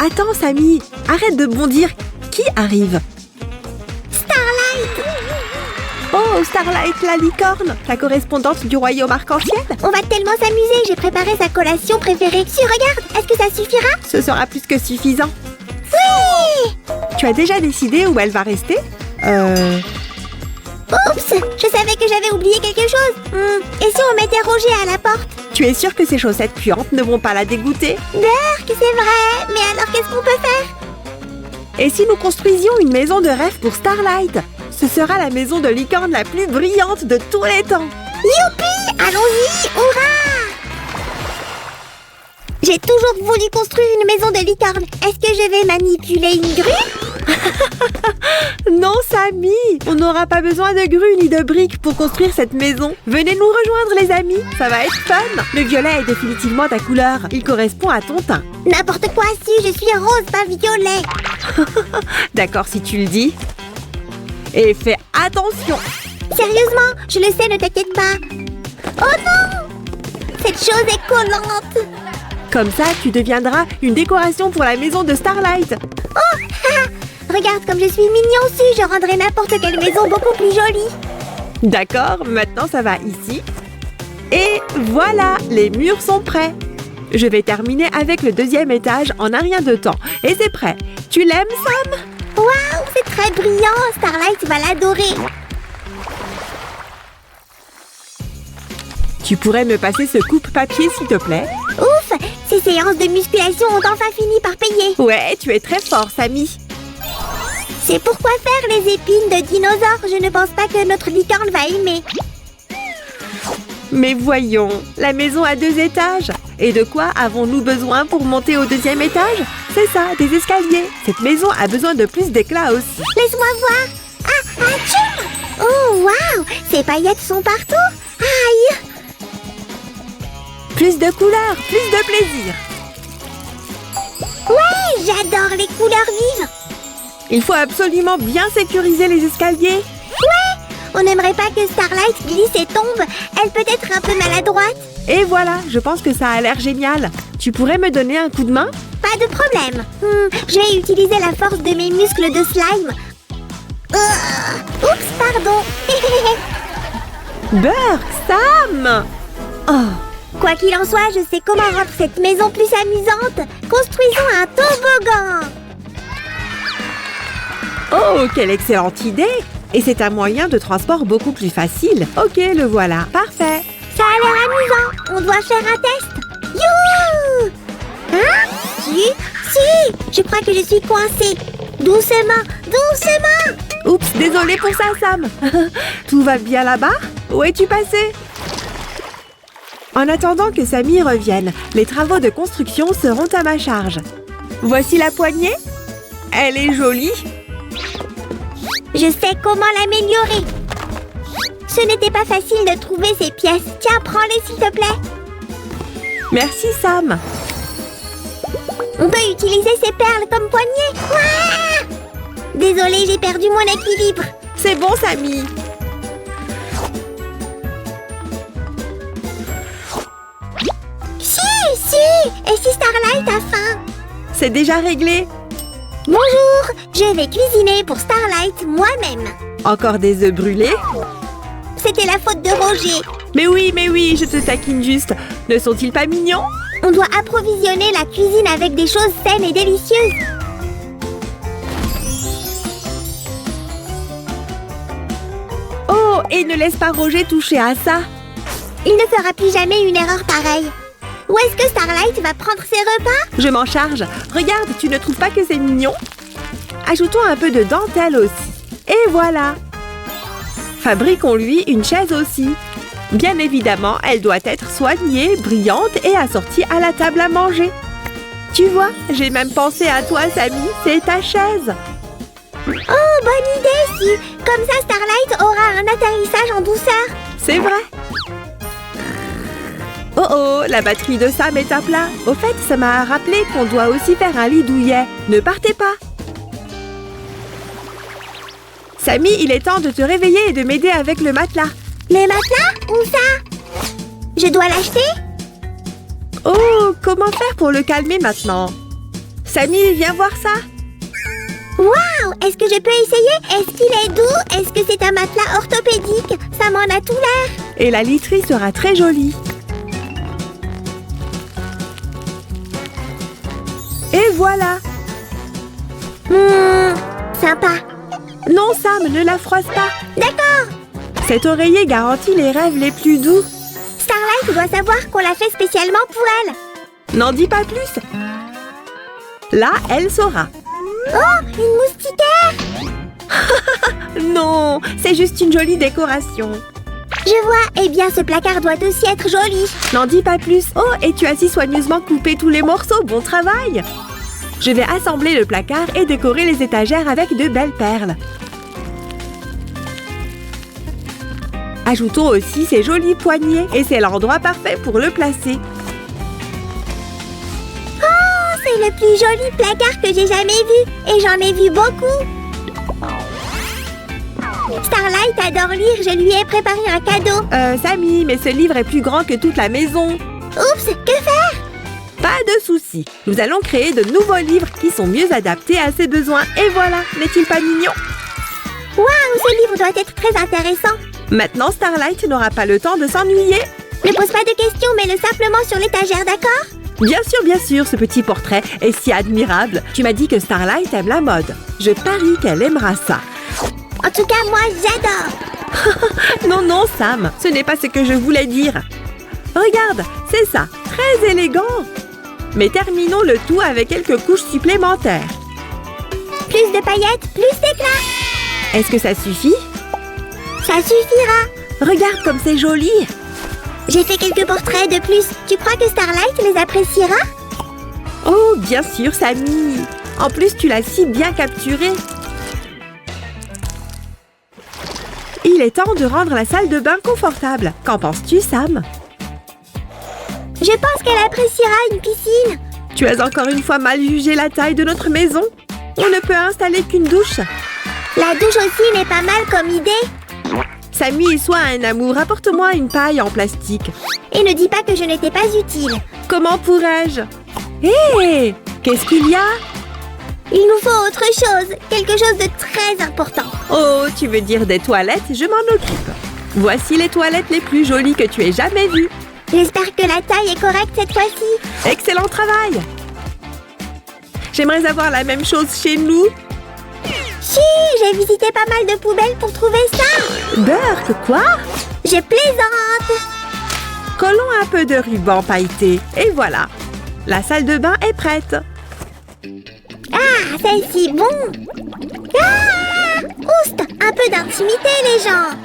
Attends, Samy, arrête de bondir. Qui arrive? Starlight! Oh, Starlight la licorne, la correspondante du royaume arc-en-ciel. On va tellement s'amuser, j'ai préparé sa collation préférée. Si, regarde, est-ce que ça suffira? Ce sera plus que suffisant. Oui! Tu as déjà décidé où elle va rester? Oups! Je savais que j'avais oublié quelque chose. Et si on mettait Roger à la porte? Tu es sûre que ces chaussettes puantes ne vont pas la dégoûter? Berk, c'est vrai! Mais alors qu'est-ce qu'on peut faire? Et si nous construisions une maison de rêve pour Starlight? Ce sera la maison de licorne la plus brillante de tous les temps. Youpi! Allons-y! Hurrah! J'ai toujours voulu construire une maison de licorne. Est-ce que je vais manipuler une grue? Non, Samy, on n'aura pas besoin de grues ni de briques pour construire cette maison. Venez nous rejoindre, les amis, ça va être fun. Le violet est définitivement ta couleur, il correspond à ton teint. N'importe quoi, si, je suis rose, pas violet. D'accord, si tu le dis. Et fais attention. Sérieusement, je le sais, ne t'inquiète pas. Oh non! Cette chose est collante. Comme ça, tu deviendras une décoration pour la maison de Starlight. Oh! Regarde comme je suis mignon aussi, je rendrai n'importe quelle maison beaucoup plus jolie. D'accord, maintenant ça va ici. Et voilà, les murs sont prêts. Je vais terminer avec le deuxième étage en un rien de temps. Et c'est prêt. Tu l'aimes, Sam? Waouh, c'est très brillant, Starlight va l'adorer. Tu pourrais me passer ce coupe-papier, s'il te plaît? Ouf, ces séances de musculation ont enfin fini par payer. Ouais, tu es très fort, Samy. C'est pourquoi faire les épines de dinosaures. Je ne pense pas que notre licorne va aimer. Mais voyons, la maison a 2 étages. Et de quoi avons-nous besoin pour monter au deuxième étage? C'est ça, des escaliers. Cette maison a besoin de plus d'éclat aussi. Laisse-moi voir. Ah, tchoum! Oh, waouh! Ces paillettes sont partout. Aïe! Plus de couleurs, plus de plaisir. Ouais, j'adore les couleurs vives. Il faut absolument bien sécuriser les escaliers. Ouais, on n'aimerait pas que Starlight glisse et tombe. Elle peut être un peu maladroite. Et voilà, je pense que ça a l'air génial. Tu pourrais me donner un coup de main? Pas de problème. Je vais utiliser la force de mes muscles de slime. Oups, pardon. Burk, Sam! Oh, Quoi qu'il en soit, je sais comment rendre cette maison plus amusante. Construisons un toboggan. oh, quelle excellente idée! Et c'est un moyen de transport beaucoup plus facile. Ok, le voilà. Parfait. Ça a l'air amusant. On doit faire un test. Youhou! Hein? Si, je crois que je suis coincée. Doucement, doucement. Oups, désolé pour ça, Sam. Tout va bien là-bas? Où es-tu passé? En attendant que Samy revienne, les travaux de construction seront à ma charge. Voici la poignée. Elle est jolie. Je sais comment l'améliorer. Ce n'était pas facile de trouver ces pièces. Tiens, prends-les s'il te plaît. Merci, Sam. On peut utiliser ces perles comme poignée. Ouah! Désolée, j'ai perdu mon équilibre. C'est bon, Samy. Si. Et si Starlight a faim? C'est déjà réglé. Bonjour, je vais cuisiner pour Starlight moi-même. Encore des œufs brûlés? C'était la faute de Roger. Mais oui, je te taquine juste. Ne sont-ils pas mignons? On doit approvisionner la cuisine avec des choses saines et délicieuses. Oh, et ne laisse pas Roger toucher à ça. Il ne fera plus jamais une erreur pareille. Où est-ce que Starlight va prendre ses repas? Je m'en charge. Regarde, tu ne trouves pas que c'est mignon? Ajoutons un peu de dentelle aussi. Et voilà. Fabriquons-lui une chaise aussi. Bien évidemment, elle doit être soignée, brillante et assortie à la table à manger. Tu vois, j'ai même pensé à toi, Samy. C'est ta chaise. Oh, bonne idée, si. Comme ça, Starlight aura un atterrissage en douceur. C'est vrai. Oh, la batterie de Sam est à plat. Au fait, ça m'a rappelé qu'on doit aussi faire un lit douillet. Ne partez pas. Samy, il est temps de te réveiller et de m'aider avec le matelas. Le matelas? Où ça? Je dois l'acheter? Oh, comment faire pour le calmer maintenant? Samy, viens voir ça. Waouh, est-ce que je peux essayer? Est-ce qu'il est doux? Est-ce que c'est un matelas orthopédique? Ça m'en a tout l'air. Et la literie sera très jolie. Et voilà. Sympa. Non, Sam, ne la froisse pas. D'accord. Cet oreiller garantit les rêves les plus doux. Starlight doit savoir qu'on l'a fait spécialement pour elle. N'en dis pas plus. Là, elle saura. Oh, une moustiquaire. Non, c'est juste une jolie décoration. Je vois. Eh bien, ce placard doit aussi être joli. N'en dis pas plus. Oh, et tu as si soigneusement coupé tous les morceaux. Bon travail. Je vais assembler le placard et décorer les étagères avec de belles perles. Ajoutons aussi ces jolis poignets et c'est l'endroit parfait pour le placer. Oh, c'est le plus joli placard que j'ai jamais vu. Et j'en ai vu beaucoup. Starlight adore lire. Je lui ai préparé un cadeau. Samy, mais ce livre est plus grand que toute la maison. Oups, que faire? Pas de souci. Nous allons créer de nouveaux livres qui sont mieux adaptés à ses besoins. Et voilà, n'est-il pas mignon? Waouh, ce livre doit être très intéressant. Maintenant, Starlight n'aura pas le temps de s'ennuyer. Ne pose pas de questions, mets-le simplement sur l'étagère, d'accord? Bien sûr, ce petit portrait est si admirable. Tu m'as dit que Starlight aime la mode. Je parie qu'elle aimera ça. En tout cas, moi, j'adore. Non, Sam, ce n'est pas ce que je voulais dire. Regarde, c'est ça, très élégant. Mais terminons le tout avec quelques couches supplémentaires. Plus de paillettes, plus d'éclat. Est-ce que ça suffit? Ça suffira. Regarde comme c'est joli. J'ai fait quelques portraits de plus. Tu crois que Starlight les appréciera? Oh, bien sûr, Samy. En plus, tu l'as si bien capturé. Il est temps de rendre la salle de bain confortable. Qu'en penses-tu, Sam? Je pense qu'elle appréciera une piscine. Tu as encore une fois mal jugé la taille de notre maison. On ne peut installer qu'une douche. La douche aussi n'est pas mal comme idée. Samy, sois un amour, apporte-moi une paille en plastique. Et ne dis pas que je n'étais pas utile. Comment pourrais-je? Hé! Qu'est-ce qu'il y a? Il nous faut autre chose, quelque chose de très important. Oh, tu veux dire des toilettes? Je m'en occupe. Voici les toilettes les plus jolies que tu aies jamais vues. J'espère que la taille est correcte cette fois-ci. Excellent travail! J'aimerais avoir la même chose chez nous. Si, j'ai visité pas mal de poubelles pour trouver ça. Burk, quoi? Je plaisante. Collons un peu de ruban pailleté. Et voilà. La salle de bain est prête. Ah, c'est si bon. Ah, oust, un peu d'intimité les gens.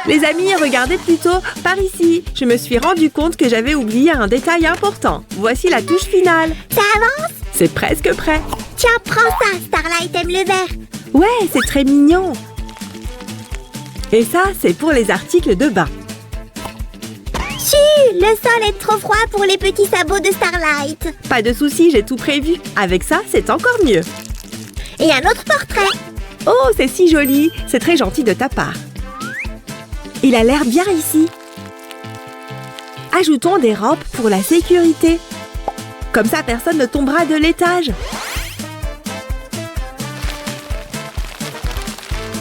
Les amis, regardez plutôt par ici. Je me suis rendu compte que j'avais oublié un détail important. Voici la touche finale. Ça avance? C'est presque prêt. Tiens, prends ça, Starlight aime le vert. Ouais, c'est très mignon. Et ça, c'est pour les articles de bain. Chi, le sol est trop froid pour les petits sabots de Starlight. Pas de souci, j'ai tout prévu. Avec ça, c'est encore mieux. Et un autre portrait. Oh, c'est si joli. C'est très gentil de ta part. Il a l'air bien ici. Ajoutons des rampes pour la sécurité. Comme ça, personne ne tombera de l'étage.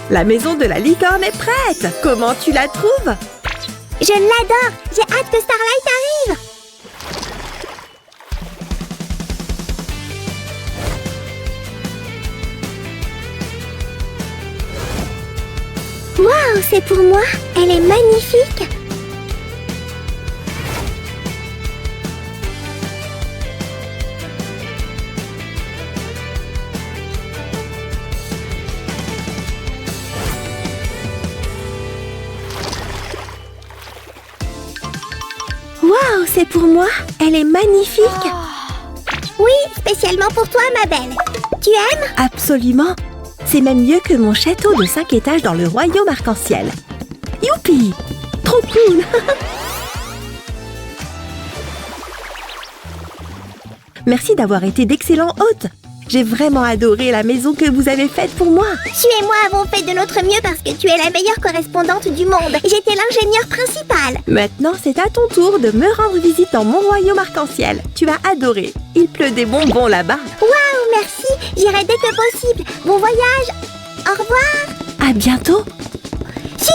La maison de la licorne est prête. Comment tu la trouves? Je l'adore. J'ai hâte que Starlight arrive. Waouh, c'est pour moi. Elle est magnifique. Waouh, c'est pour moi. Elle est magnifique. Oui, spécialement pour toi, ma belle. Tu aimes? Absolument. C'est même mieux que mon château de 5 étages dans le royaume arc-en-ciel. Youpi! Trop cool! Merci d'avoir été d'excellents hôtes. J'ai vraiment adoré la maison que vous avez faite pour moi. Tu et moi avons fait de notre mieux parce que tu es la meilleure correspondante du monde. J'étais l'ingénieur principal. Maintenant, c'est à ton tour de me rendre visite dans mon royaume arc-en-ciel. Tu vas adorer. Il pleut des bonbons là-bas. Waouh, merci. J'irai dès que possible. Bon voyage. Au revoir. À bientôt. Si.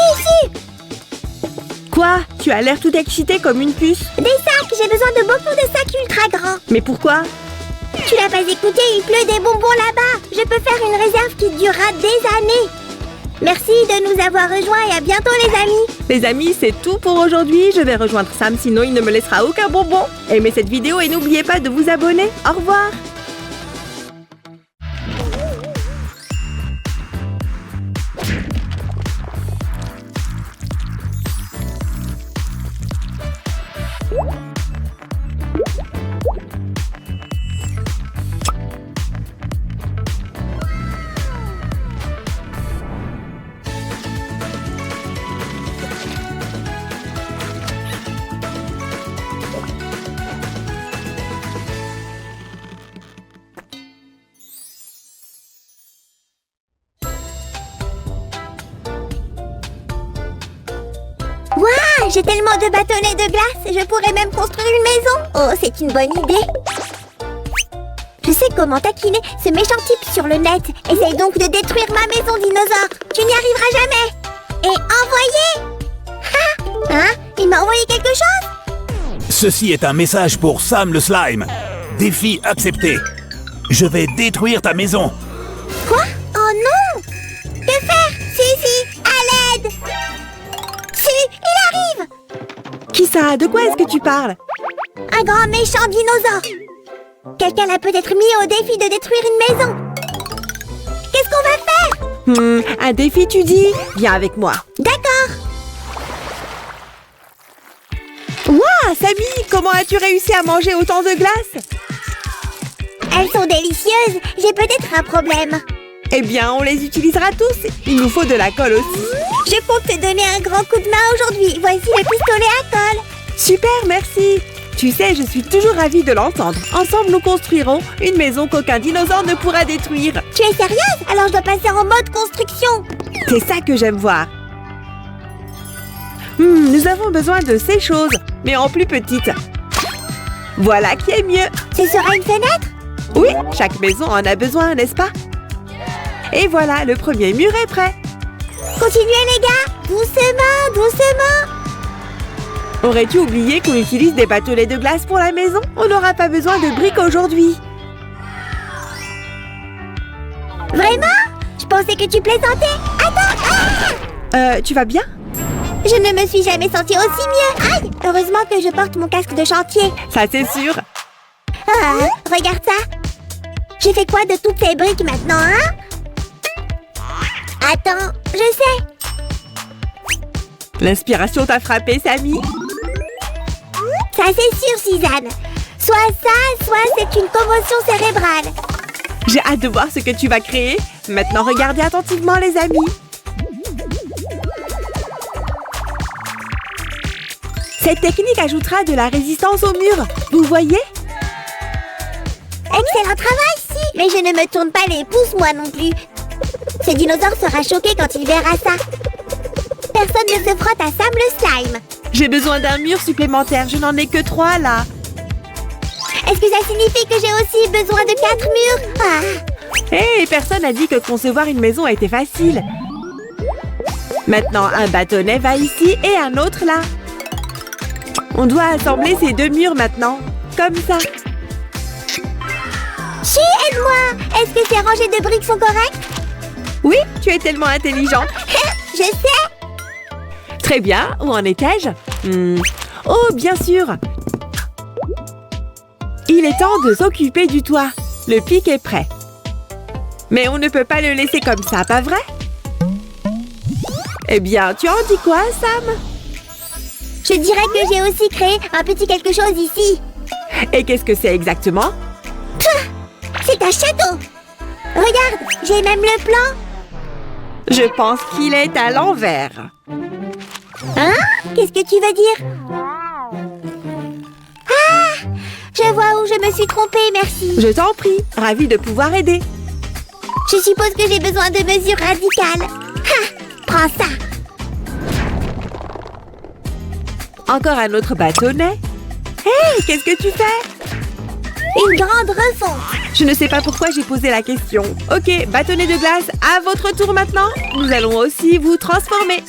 Quoi? Tu as l'air tout excité comme une puce. Des sacs. J'ai besoin de beaucoup de sacs ultra grands. Mais pourquoi? Tu l'as pas écouté, il pleut des bonbons là-bas. Je peux faire une réserve qui durera des années. Merci de nous avoir rejoints et à bientôt les amis. Les amis, c'est tout pour aujourd'hui. Je vais rejoindre Sam, sinon il ne me laissera aucun bonbon. Aimez cette vidéo et n'oubliez pas de vous abonner. Au revoir. Waouh, j'ai tellement de bâtonnets de glace, je pourrais même construire une maison. Oh, c'est une bonne idée. Je sais comment taquiner ce méchant type sur le net. Essaye donc de détruire ma maison dinosaure. Tu n'y arriveras jamais. Et envoyer. Hein? Il m'a envoyé quelque chose? Ceci est un message pour Sam le slime. Défi accepté. Je vais détruire ta maison. Quoi? Oh non! Que faire? Si, à l'aide! Si, il arrive! Qui ça? De quoi est-ce que tu parles? Un grand méchant dinosaure! Quelqu'un l'a peut-être mis au défi de détruire une maison! Qu'est-ce qu'on va faire? Un défi tu dis? Viens avec moi. D'accord! Ouah, Samy, comment as-tu réussi à manger autant de glace? Elles sont délicieuses! J'ai peut-être un problème! Eh bien, on les utilisera tous. Il nous faut de la colle aussi. Je compte te donner un grand coup de main aujourd'hui. Voici le pistolet à colle. Super, merci. Tu sais, je suis toujours ravie de l'entendre. Ensemble, nous construirons une maison qu'aucun dinosaure ne pourra détruire. Tu es sérieuse? Alors je dois passer en mode construction. C'est ça que j'aime voir. Nous avons besoin de ces choses, mais en plus petites. Voilà qui est mieux. Ce sera une fenêtre? Oui, chaque maison en a besoin, n'est-ce pas? Et voilà, le premier mur est prêt. Continuez les gars. Doucement, doucement. Aurais-tu oublié qu'on utilise des bâtonnets de glace pour la maison? On n'aura pas besoin de briques aujourd'hui. Vraiment? Je pensais que tu plaisantais. Attends. Tu vas bien? Je ne me suis jamais sentie aussi mieux. Aïe! Heureusement que je porte mon casque de chantier. Ça, c'est sûr. Regarde ça. J'ai fait quoi de toutes ces briques maintenant, hein? Attends, je sais. L'inspiration t'a frappé, Samy? Ça, c'est sûr, Suzanne. Soit ça, soit c'est une commotion cérébrale. J'ai hâte de voir ce que tu vas créer. Maintenant, regardez attentivement, les amis. Cette technique ajoutera de la résistance au mur. Vous voyez? Excellent travail, si. Mais je ne me tourne pas les pouces, moi non plus. Ce dinosaure sera choqué quand il verra ça. Personne ne se frotte à Sam le slime. J'ai besoin d'un mur supplémentaire. Je n'en ai que 3, là. Est-ce que ça signifie que j'ai aussi besoin de 4 murs? Hé, personne n'a dit que concevoir une maison était facile. Maintenant, un bâtonnet va ici et un autre là. On doit assembler ces 2 murs maintenant. Comme ça. Chi, aide-moi! Est-ce que ces rangées de briques sont correctes? Oui, tu es tellement intelligent. Je sais! Très bien, où en étais-je? Oh, bien sûr. Il est temps de s'occuper du toit. Le pic est prêt. Mais on ne peut pas le laisser comme ça, pas vrai? Eh bien, tu en dis quoi, Sam? Je dirais que j'ai aussi créé un petit quelque chose ici. Et qu'est-ce que c'est exactement? C'est un château! Regarde, j'ai même le plan. Je pense qu'il est à l'envers. Hein? Qu'est-ce que tu veux dire? Ah! Je vois où je me suis trompée, merci. Je t'en prie, ravie de pouvoir aider. Je suppose que j'ai besoin de mesures radicales. Prends ça. Encore un autre bâtonnet. Hé, qu'est-ce que tu fais? Une grande refonte. Je ne sais pas pourquoi j'ai posé la question. Ok, bâtonnet de glace, à votre tour maintenant. Nous allons aussi vous transformer.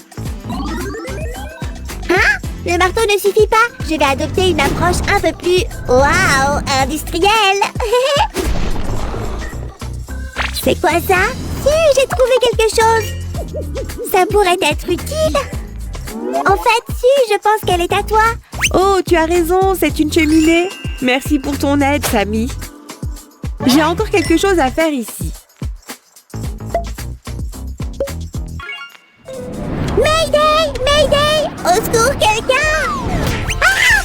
Hein? Le marteau ne suffit pas. Je vais adopter une approche un peu plus... Waouh, industrielle. C'est quoi ça? Si, j'ai trouvé quelque chose. Ça pourrait être utile. En fait, si, je pense qu'elle est à toi. Oh, tu as raison, c'est une cheminée. Merci pour ton aide, Samy. J'ai encore quelque chose à faire ici. Mayday! Mayday! Au secours, quelqu'un!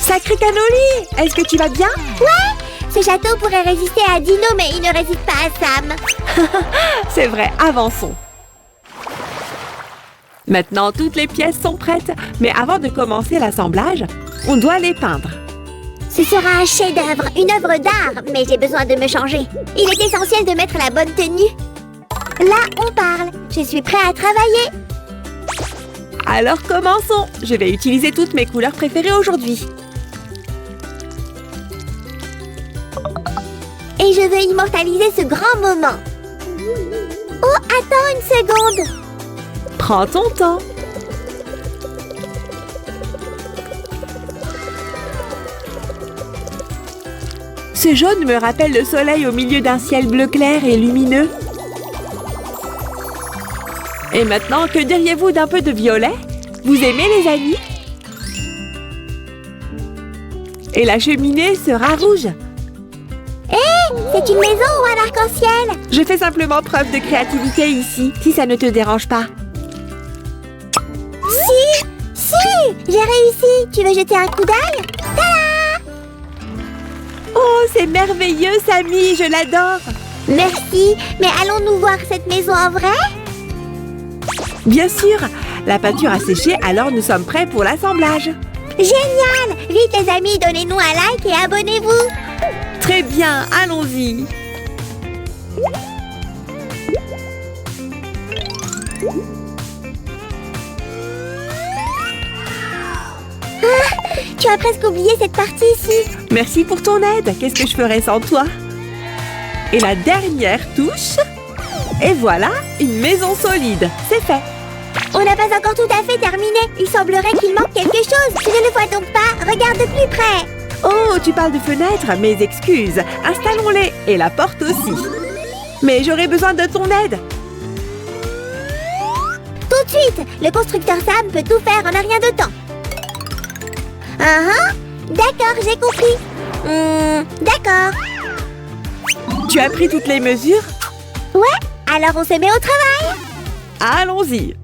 Sacré Cannoli, est-ce que tu vas bien? Ouais! Ce château pourrait résister à Dino, mais il ne résiste pas à Sam. C'est vrai, avançons. Maintenant, toutes les pièces sont prêtes. Mais avant de commencer l'assemblage, on doit les peindre. Ce sera un chef-d'œuvre, une œuvre d'art, mais j'ai besoin de me changer. Il est essentiel de mettre la bonne tenue. Là, on parle. Je suis prêt à travailler. Alors commençons. Je vais utiliser toutes mes couleurs préférées aujourd'hui. Et je veux immortaliser ce grand moment. Oh, attends une seconde. Prends ton temps. Ce jaune me rappelle le soleil au milieu d'un ciel bleu clair et lumineux. Et maintenant, que diriez-vous d'un peu de violet? Vous aimez, les amis? Et la cheminée sera rouge. C'est une maison ou un arc-en-ciel? Je fais simplement preuve de créativité ici, si ça ne te dérange pas. Si, j'ai réussi. Tu veux jeter un coup d'œil? Tada! Oh, c'est merveilleux, Samy, je l'adore. Merci, mais allons-nous voir cette maison en vrai? Bien sûr, la peinture a séché, alors nous sommes prêts pour l'assemblage. Génial! Vite les amis, donnez-nous un like et abonnez-vous! Très bien, allons-y. Tu as presque oublié cette partie ici. Merci pour ton aide. Qu'est-ce que je ferais sans toi? Et la dernière touche. Et voilà, une maison solide. C'est fait. On n'a pas encore tout à fait terminé. Il semblerait qu'il manque quelque chose. Tu ne le vois donc pas? Regarde de plus près. Oh, tu parles de fenêtres? Mes excuses. Installons-les. Et la porte aussi. Mais j'aurais besoin de ton aide. Tout de suite. Le constructeur Sam peut tout faire en un rien de temps. D'accord, j'ai compris. D'accord. Tu as pris toutes les mesures? Ouais, alors on se met au travail. Allons-y.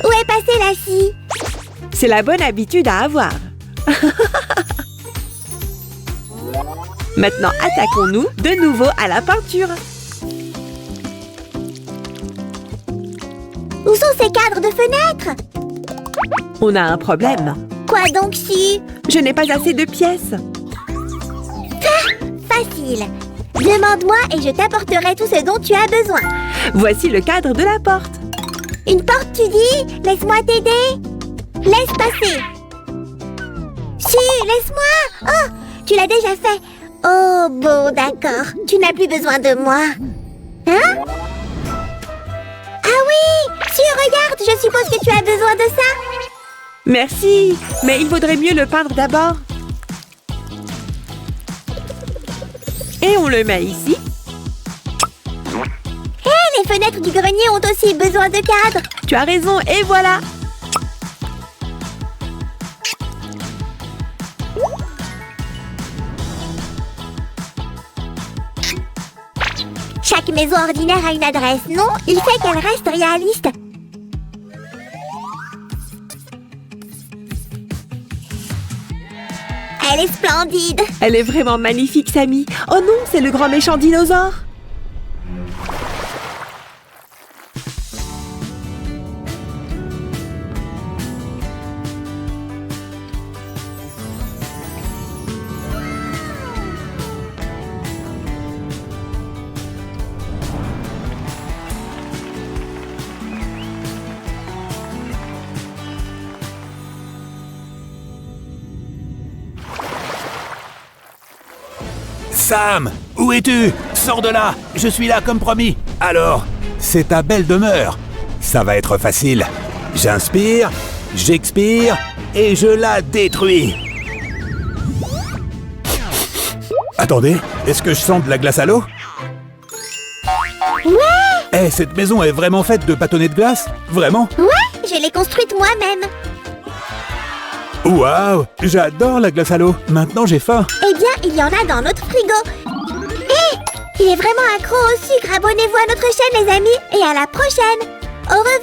Où est passée la scie? C'est la bonne habitude à avoir. Maintenant, attaquons-nous de nouveau à la peinture. Où sont ces cadres de fenêtres? On a un problème. Quoi donc, si? Je n'ai pas assez de pièces. Facile. Demande-moi et je t'apporterai tout ce dont tu as besoin. Voici le cadre de la porte. Une porte, tu dis? Laisse-moi t'aider. Laisse passer. Si, laisse-moi. Oh, tu l'as déjà fait. Oh, bon, d'accord. Tu n'as plus besoin de moi. Hein? Ah oui! Si, regarde, je suppose que tu as besoin de ça. Merci, mais il vaudrait mieux le peindre d'abord. Et on le met ici. Les fenêtres du grenier ont aussi besoin de cadres. Tu as raison, et voilà. Chaque maison ordinaire a une adresse, non? Il fait qu'elle reste réaliste. Elle est splendide. Elle est vraiment magnifique, Samy. Oh non, c'est le grand méchant dinosaure. Sam, où es-tu? Sors de là, je suis là comme promis. Alors, c'est ta belle demeure. Ça va être facile. J'inspire, j'expire et je la détruis. Attendez, est-ce que je sens de la glace à l'eau? Ouais! Cette maison est vraiment faite de bâtonnets de glace? Vraiment? Ouais, je l'ai construite moi-même. Waouh, j'adore la glace à l'eau. Maintenant, j'ai faim. Eh bien, il y en a dans notre frigo. Hé! Il est vraiment accro au sucre. Abonnez-vous à notre chaîne, les amis, et à la prochaine. Au revoir!